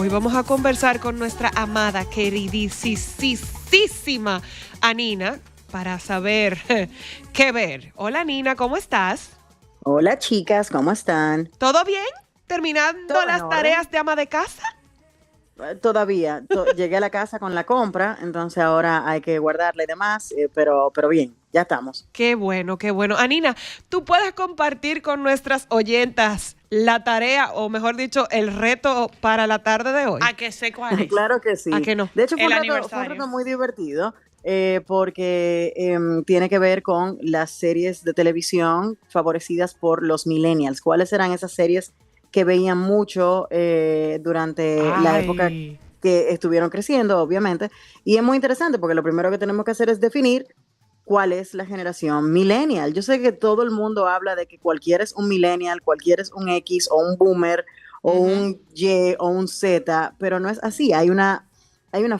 Hoy vamos a conversar con nuestra amada, queridísima Anina para saber qué ver. Hola Nina, ¿cómo estás? Hola chicas, ¿cómo están? ¿Todo bien? ¿Terminando ¿Todo en las orden? tareas de ama de casa? Todavía, llegué a la casa con la compra, entonces ahora hay que guardarla y demás, pero bien, ya estamos. Qué bueno, qué bueno. Anina, ¿tú puedes compartir con nuestras oyentas la tarea, o mejor dicho, el reto para la tarde de hoy? A que sé cuál es. Claro que ¿A sí. que no? De hecho, El fue un aniversario. reto muy divertido porque tiene que ver con las series de televisión favorecidas por los millennials. ¿Cuáles eran esas series que veían mucho durante la época Ay. que estuvieron creciendo, obviamente? Y es muy interesante porque lo primero que tenemos que hacer es definir cuál es la generación millennial. Yo sé que todo el mundo habla de que cualquiera es un millennial, cualquiera es un X o un boomer o un Y o un Z, pero no es así. Hay una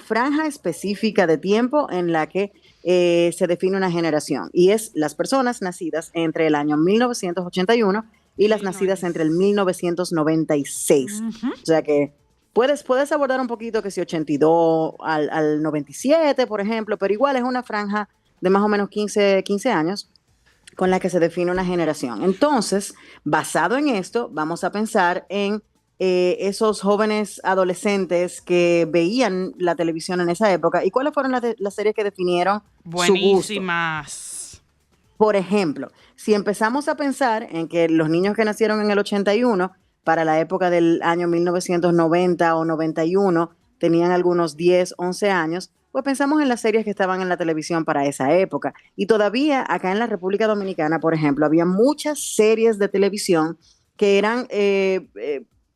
franja específica de tiempo en la que se define una generación y es las personas nacidas entre el año 1981 y las nacidas entre el 1996. Ujú. O sea que puedes abordar un poquito que si 82 al 97, por ejemplo, pero igual es una franja de más o menos 15 años con la que se define una generación. Entonces, basado en esto, vamos a pensar en esos jóvenes adolescentes que veían la televisión en esa época y cuáles fueron las series que definieron su gusto. Buenísimas. Por ejemplo, si empezamos a pensar en que los niños que nacieron en el 81, para la época del año 1990 o 91, tenían algunos 10, 11 años, pues pensamos en las series que estaban en la televisión para esa época. Y todavía acá en la República Dominicana, por ejemplo, había muchas series de televisión que eran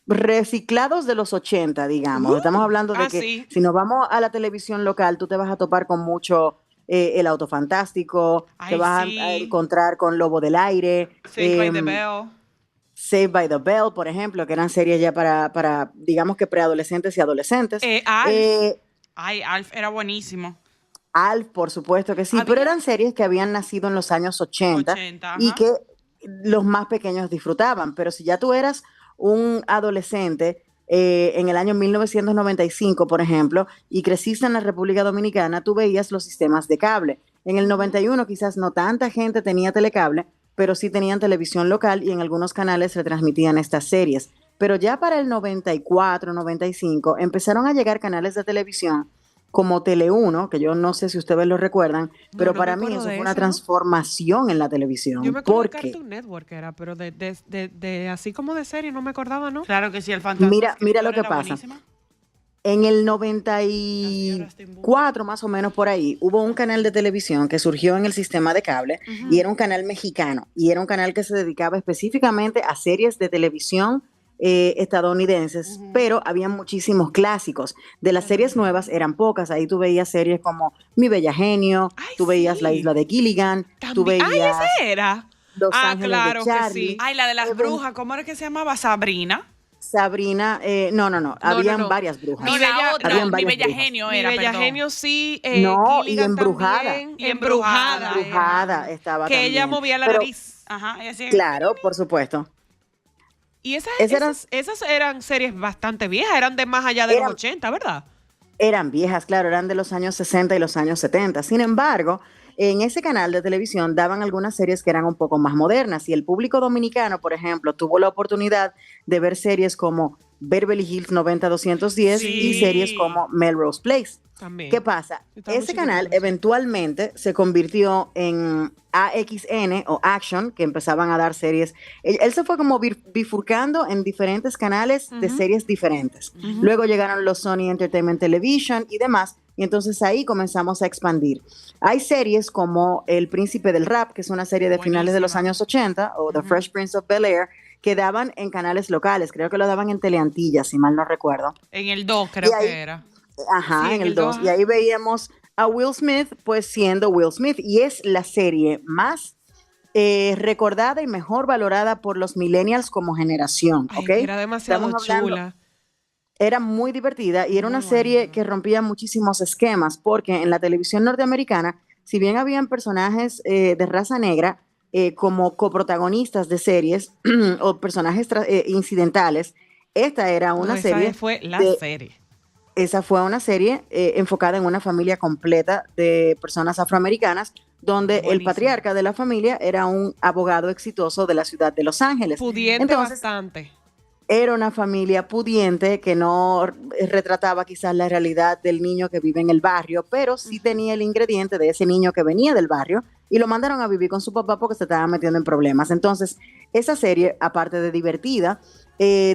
reciclados de los 80, digamos. Estamos hablando de que Sí. si nos vamos a la televisión local, tú te vas a topar con mucho El Auto Fantástico, te Ay, vas a sí. encontrar con Lobo del Aire, Saved by the Bell. Saved by the Bell, por ejemplo, que eran series ya para digamos que preadolescentes y adolescentes. Alf. Ay, Alf era buenísimo. Alf, por supuesto que sí, pero Había eran series que habían nacido en los años 80 80, y ajá. que los más pequeños disfrutaban. Pero si ya tú eras un adolescente en el año 1995, por ejemplo, y creciste en la República Dominicana, tú veías los sistemas de cable. En el 91 quizás no tanta gente tenía telecable, pero sí tenían televisión local y en algunos canales retransmitían estas series. Pero ya para el 94, 95 empezaron a llegar canales de televisión como Tele 1, que yo no sé si ustedes lo recuerdan, No, pero no me para mí acuerdo eso de fue una ese, ¿no? transformación en la Yo televisión. me acuerdo de ¿Por qué? Cartoon Network, era, pero de así como de serie no me acordaba, ¿no? Claro que sí, el fantasma Mira lo escritor que era pasa. buenísima. En el La señora Steamboat. 94, más o menos por ahí, hubo un canal de televisión que surgió en el sistema de cable y era un canal mexicano y era un canal que se dedicaba específicamente a series de televisión estadounidenses, pero había muchísimos clásicos. De las series nuevas eran pocas, ahí tú veías series como Mi Bella Genio, Ay, tú veías La sí. Isla de Gilligan, tú También. ¡Ay, veías ese era! Los Ah, Ángeles de claro que sí. Charlie, Ay, la de las Even- brujas, ¿cómo era que se llamaba? Sabrina. Sabrina, no, No, no, habían no. varias brujas. No, Mi la bella, otra, no. Habían mi varias bella brujas. genio Mi era, Bella perdón. Genio sí, No, y Gilligan Embrujada. también, Y Embrujada, Embrujada ajá. estaba que ella también. movía la Pero, nariz. Ajá, y así. claro, por supuesto. Y esas, Esas eran, esas, esas eran series bastante viejas, eran de más allá de los eran, 80, ¿verdad? eran viejas, claro, eran de los años 60 y los años 70. Sin embargo, en ese canal de televisión daban algunas series que eran un poco más modernas y el público dominicano, por ejemplo, tuvo la oportunidad de ver series como Beverly Hills 90210 y series Sí. como Melrose Place. ¿Qué También. pasa? Yo estaba muy Ese chiquita canal por eso. eventualmente se convirtió en AXN o Action, que empezaban a dar series. Él se fue como bifurcando en diferentes canales de Ujú, series diferentes. ujú. Luego llegaron los Sony Entertainment Television y demás, y entonces ahí comenzamos a expandir. Hay series como El Príncipe del Rap, que es una serie de finales de los Buenísima. años 80, o The Fresh Prince of Bel-Air, que daban en canales locales. Creo que lo daban en Teleantillas, si mal no recuerdo. En el 2 Y creo ahí que era. Sí, Ajá, en en el el 2, 2. Y ajá. ahí veíamos a Will Smith, pues siendo Will Smith. Y es la serie más recordada y mejor valorada por los millennials como generación, Ay, ¿ok? es que era demasiado Estamos hablando, chula. era muy divertida y era Muy una serie buenísima. que rompía muchísimos esquemas, porque en la televisión norteamericana, si bien habían personajes de raza negra como coprotagonistas de series o personajes incidentales, Esta era una serie. fue la serie. Esa fue una serie enfocada en una familia completa de personas afroamericanas, donde el patriarca de la familia era un abogado exitoso de la ciudad de Los Ángeles. Pudiente. Entonces, bastante. Era una familia pudiente que no retrataba quizás la realidad del niño que vive en el barrio, pero sí tenía el ingrediente de ese niño que venía del barrio y lo mandaron a vivir con su papá porque se estaba metiendo en problemas. Entonces, esa serie, aparte de divertida,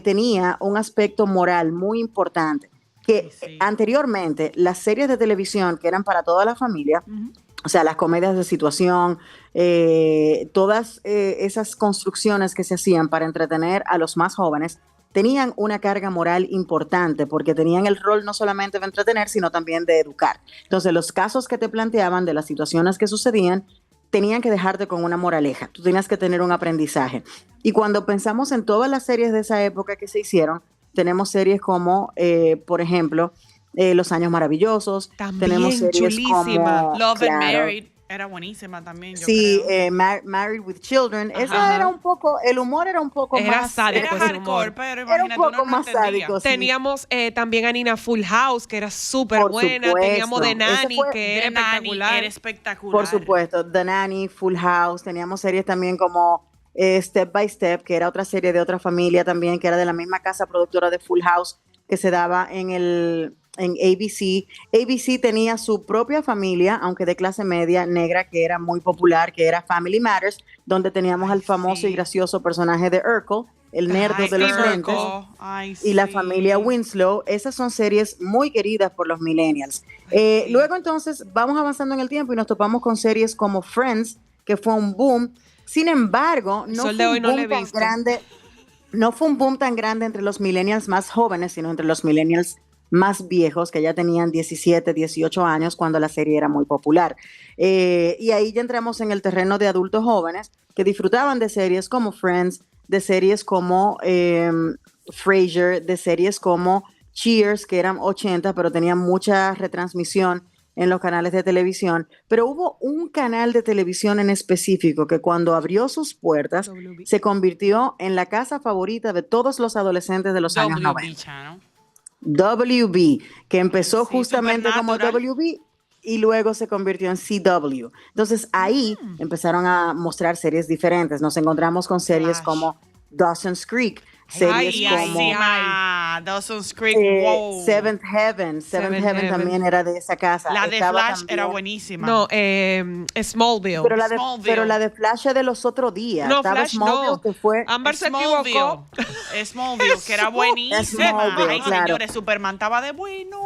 tenía un aspecto moral muy importante, que anteriormente las series de televisión que eran para toda la familia, o sea, las comedias de situación, todas esas construcciones que se hacían para entretener a los más jóvenes, tenían una carga moral importante porque tenían el rol no solamente de entretener, sino también de educar. Entonces, los casos que te planteaban de las situaciones que sucedían, tenían que dejarte con una moraleja. Tú tenías que tener un aprendizaje. Y cuando pensamos en todas las series de esa época que se hicieron, tenemos series como, por ejemplo, Los Años Maravillosos. También tenemos series chulísima. como Love and Married era buenísima también, yo sí, creo. Married with Children. Esa era un poco, el humor era un poco Era más sádico, Era ese hardcore, humor. pero Era un imagínate, poco uno no más entendía. sádico. Sí. Teníamos también a Nina Full House, que era súper Por buena. supuesto. Teníamos The Ese Nanny, fue- que era The Nanny espectacular. era espectacular. Por supuesto, The Nanny, Full House. Teníamos series también como Step by Step, que era otra serie de otra familia también, que era de la misma casa productora de Full House, que se daba en ABC. ABC tenía su propia familia, aunque de clase media, negra, que era muy popular, que era Family Matters, donde teníamos al famoso y gracioso personaje de Urkel, el nerdo de los lentes, y la familia Winslow. Esas son series muy queridas por los millennials. Luego entonces vamos avanzando en el tiempo y nos topamos con series como Friends, que fue un boom. Sin embargo, no Sol fue de hoy un no boom lo he tan visto. grande. No fue un boom tan grande entre los millennials más jóvenes, sino entre los millennials más viejos, que ya tenían 17, 18 años cuando la serie era muy popular. Y ahí ya entramos en el terreno de adultos jóvenes que disfrutaban de series como Friends, de series como Frasier, de series como Cheers, que eran 80, pero tenían mucha retransmisión en los canales de televisión, pero hubo un canal de televisión en específico que cuando abrió sus puertas WB. se convirtió en la casa favorita de todos los adolescentes de los años 90. Channel. WB, que empezó Sí, justamente como Supernatural. WB y luego se convirtió en CW. Entonces ahí empezaron a mostrar series diferentes. Nos encontramos con series Flash. como Dawson's Creek, series como Dawson's Creek, Seventh Heaven. Seventh Heaven también era de esa casa. La de Estaba Flash también- era buenísima. No, Smallville. pero la de Flash es de los otros días. No, Estaba Flash Smallville, no. que fue Ámbar se equivocó. Smallville, que era buenísima. Smallville, Ay, claro. señores, Superman estaba de bueno.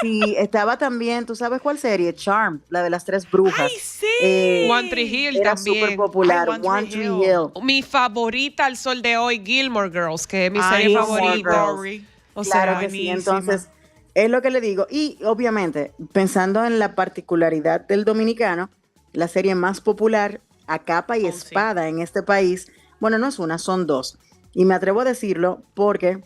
sí, estaba también, ¿tú sabes cuál serie? Charm, la de las tres brujas. Ay, sí. One Tree Hill era también. súper popular. Ay, One Tree Hill. Mi favorita al sol de hoy, Gilmore Girls, que es mi Ay, serie Gilmore favorita. Girls. O Claro sea, que sí, buenísima. entonces es lo que le digo. Y obviamente, pensando en la particularidad del dominicano, la serie más popular a capa y Oh, espada en este país, bueno, no es una, son dos. Y me atrevo a decirlo porque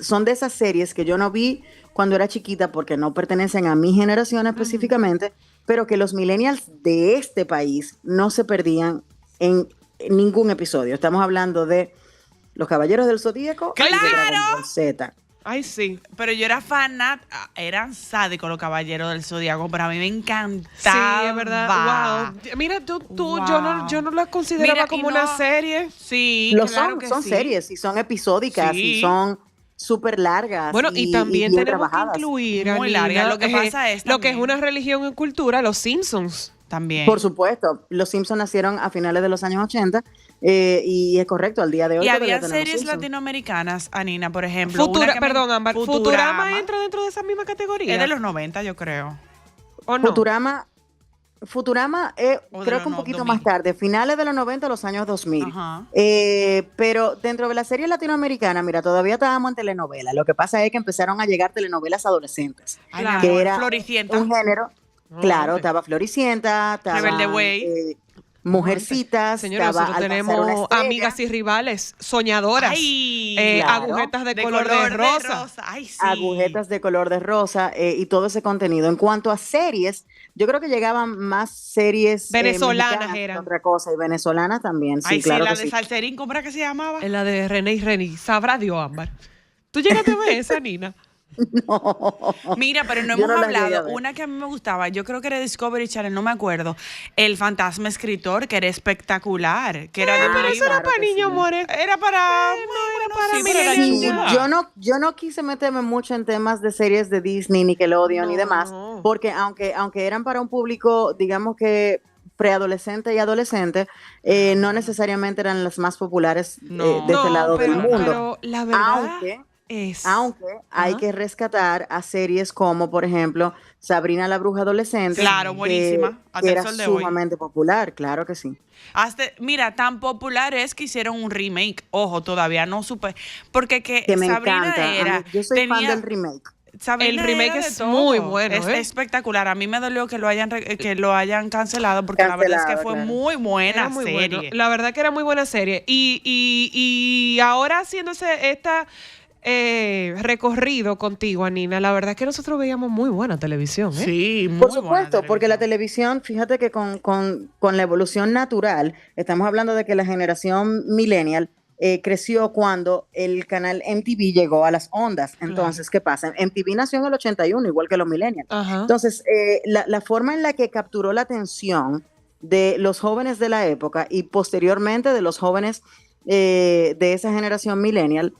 son de esas series que yo no vi cuando era chiquita porque no pertenecen a mi generación específicamente, pero que los millennials de este país no se perdían en ningún episodio. Estamos hablando de Los Caballeros del Zodíaco y de Dragon Ball Z. ay, sí. Pero yo era eran sádicos los caballeros del Zodiaco, pero a mí me Sí, encantaba. es verdad. Wow. Mira, tú Wow. yo no la consideraba Mira, y como no- una serie. Sí, Lo claro son, que son sí. series y son episódicas Sí. y son súper largas. Bueno, y también bien tenemos trabajadas. que incluir, Muy Anina, larga. Lo que pasa es lo que es también- una religión en cultura, los Simpsons. También. Por supuesto, los Simpsons nacieron a finales de los años 80 y es correcto, al día de hoy Y todavía había tenemos series Simpsons. latinoamericanas, Anina, por ejemplo. una que Perdón, me- Ámbar, Futurama entra dentro de esa misma categoría. Es de los 90, yo creo. ¿O no? Futurama O de creo los que un poquito 2000. más tarde, finales de los 90, los años 2000. Ajá. Pero dentro de la serie latinoamericana, mira, todavía estábamos en telenovela. Lo que pasa es que empezaron a llegar telenovelas adolescentes, Ay, Claro. mi que amor, era Floricienta. un género. No, Claro, ok. estaba Floricienta, estaba Rebelde Way. Mujercitas, Señores, estaba nosotros Alcanzar una tenemos estrella. amigas y rivales, soñadoras, Ay, claro. agujetas de color de rosa. Ay, sí. Agujetas de color de rosa y todo ese contenido. En cuanto a series, yo creo que llegaban más series Venezolanas mexicanas que eran. otra cosa, y venezolanas también, sí, Ay, sí, claro la que de sí. Salserín, ¿cómo era que se llamaba? En la de René y Reni. Sabrá Dios, Ámbar. ¿Tú llegaste a ver esa, Nina? No, Mira, pero no yo hemos no las llegué a hablado. ver. Una que a mí me gustaba, yo creo que era Discovery Channel, no me acuerdo. El fantasma escritor, que era espectacular, que era de un Pero eso libro. era claro para que niños, sí. more. Era para. era para sí, pero era millennials Sí, ya. chula. yo no quise meterme mucho en temas de series de Disney, Nickelodeon y No, demás, no. porque aunque eran para un público, digamos que preadolescente y adolescente, no necesariamente eran las más populares No, de este No, lado del para nada. mundo. pero la verdad Aunque es... hay Ajá. que rescatar a series como, por ejemplo, Sabrina la Bruja Adolescente, Claro, Sí. buenísima. que Hasta el era sol de hoy. sumamente popular, claro que sí. Mira, tan popular es que hicieron un remake. Ojo, todavía no supe. Porque que Que me Sabrina encanta. A era. mí, yo soy fan tenía, del remake. Sabrina El remake era de es todo. muy bueno, Es ¿eh? espectacular. A mí me dolió que lo hayan cancelado porque la verdad es que Cancelado, fue claro. muy buena Era muy bueno. serie. La verdad que era muy buena serie. Y ahora haciéndose esta recorrido contigo, Anina, la verdad es que nosotros veíamos muy buena televisión, ¿eh? Sí, muy Por buena supuesto, porque la televisión. televisión, fíjate que con la evolución natural, estamos hablando de que la generación millennial creció cuando el canal MTV llegó a las ondas. Entonces, ¿qué pasa? MTV nació en el 81, igual que los millennials. Ajá. Entonces, la forma en la que capturó la atención de los jóvenes de la época y posteriormente de los jóvenes de esa generación millennial,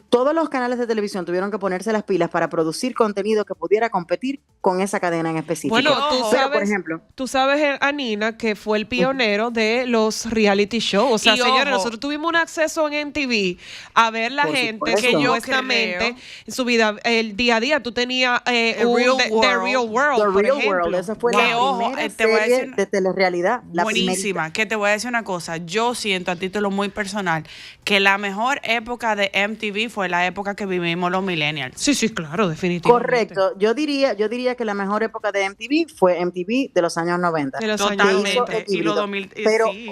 todos los canales de televisión tuvieron que ponerse las pilas para producir contenido que pudiera competir con esa cadena en específico. Bueno, Ojo. Pero, por ejemplo, tú sabes, Anina, que fue el pionero de los reality shows. O sea, Y señores, ojo. nosotros tuvimos un acceso en MTV a ver la Por gente supuesto. que Que yo supuestamente creo- en su vida, el día a día, tú tenías The un Real The World. Real World, The por Real ejemplo. World, esa fue Que, la ojo, primera te voy a serie decir- de telerrealidad. La Buenísima. primerita. Que te voy a decir una cosa. Yo siento a título muy personal que la mejor época de MTV fue la época que vivimos los millennials. Sí, sí, claro, definitivamente. Correcto. Yo diría que la mejor época de MTV fue MTV de los años 90. De los que hizo Totalmente. el Y los híbrido. 2000, Pero sí.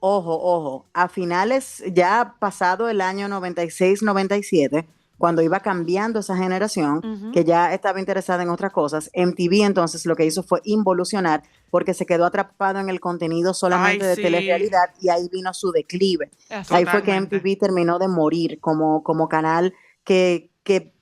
ojo, a finales, ya pasado el año 96, 97, cuando iba cambiando esa generación, Ujú. que ya estaba interesada en otras cosas, MTV entonces lo que hizo fue involucionar porque se quedó atrapado en el contenido solamente Ay, de sí. telerrealidad y ahí vino su declive. Así. Ahí fue que Totalmente. MTV terminó de morir como canal que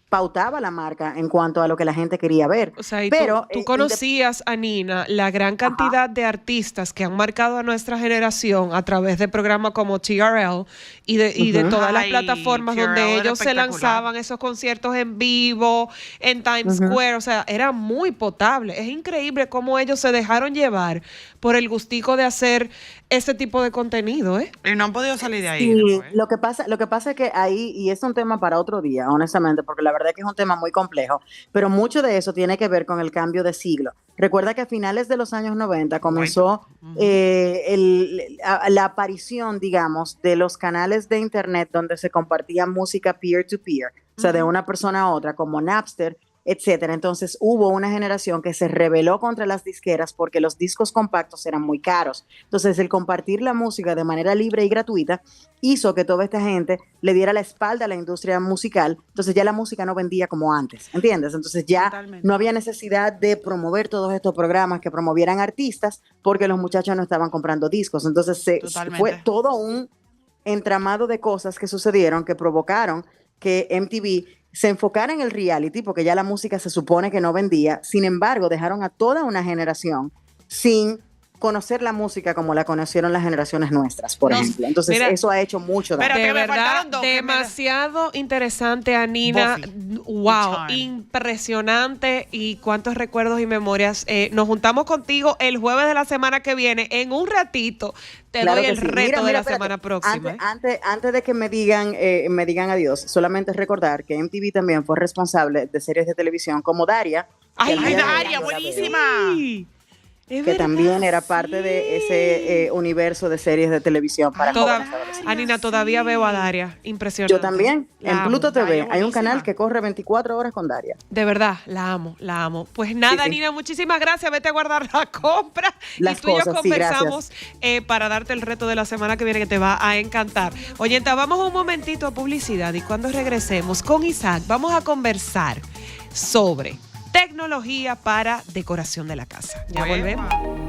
pautaba la marca en cuanto a lo que la gente quería ver. O sea, y Pero tú conocías a Nina, la gran cantidad de artistas que han marcado a nuestra generación a través de programas como TRL y de Ujú. todas las Ay, plataformas TRL donde era ellos se espectacular. lanzaban esos conciertos en vivo, en Times Ujú. Square, o sea, era muy potable. Es increíble cómo ellos se dejaron llevar por el gustico de hacer ese tipo de contenido, ¿eh? Y no han podido salir de ahí Sí, después. lo que pasa es que ahí, y es un tema para otro día, honestamente, porque la verdad es que es un tema muy complejo, pero mucho de eso tiene que ver con el cambio de siglo. Recuerda que a finales de los años 90 comenzó la aparición, digamos, de los canales de internet donde se compartía música peer-to-peer, o sea, de una persona a otra, como Napster, etcétera. Entonces hubo una generación que se rebeló contra las disqueras porque los discos compactos eran muy caros. Entonces el compartir la música de manera libre y gratuita hizo que toda esta gente le diera la espalda a la industria musical. Entonces ya la música no vendía como antes, ¿entiendes? Entonces ya Totalmente. no había necesidad de promover todos estos programas que promovieran artistas porque los muchachos no estaban comprando discos. Entonces Totalmente. fue todo un entramado de cosas que sucedieron que provocaron que MTV se enfocara en el reality, porque ya la música se supone que no vendía. Sin embargo, dejaron a toda una generación sin conocer la música como la conocieron las generaciones nuestras, por ejemplo. Entonces, mira, eso ha hecho mucho daño. Espérate, De me verdad, faltaron dos que me- demasiado interesante, Anina. Buffy. Wow, Charm. impresionante. Y cuántos recuerdos y memorias. Nos juntamos contigo el jueves de la semana que viene. En un ratito te Claro doy que el sí. reto Mira, de la espérate. semana próxima. Antes de que me digan adiós, solamente recordar que MTV también fue responsable de series de televisión como Daria. que Ay, al día de hoy Daria, yo la veo. buenísima. Sí. Es que verdad, también era parte de ese universo de series de televisión para jóvenes adolescentes. Anina, todavía veo a Daria. Impresionante. Yo también. La En amo. Pluto TV Daria, hay un buenísima. canal que corre 24 horas con Daria. De verdad, la amo, la amo. Pues nada, Sí, sí. Nina, muchísimas gracias. Vete a guardar la compra. Las y tú y yo cosas, sí, conversamos para darte el reto de la semana que viene que te va a encantar. Oyenta, vamos un momentito a publicidad y cuando regresemos con Isaac vamos a conversar sobre tecnología para decoración de la casa. Ya Bueno. volvemos.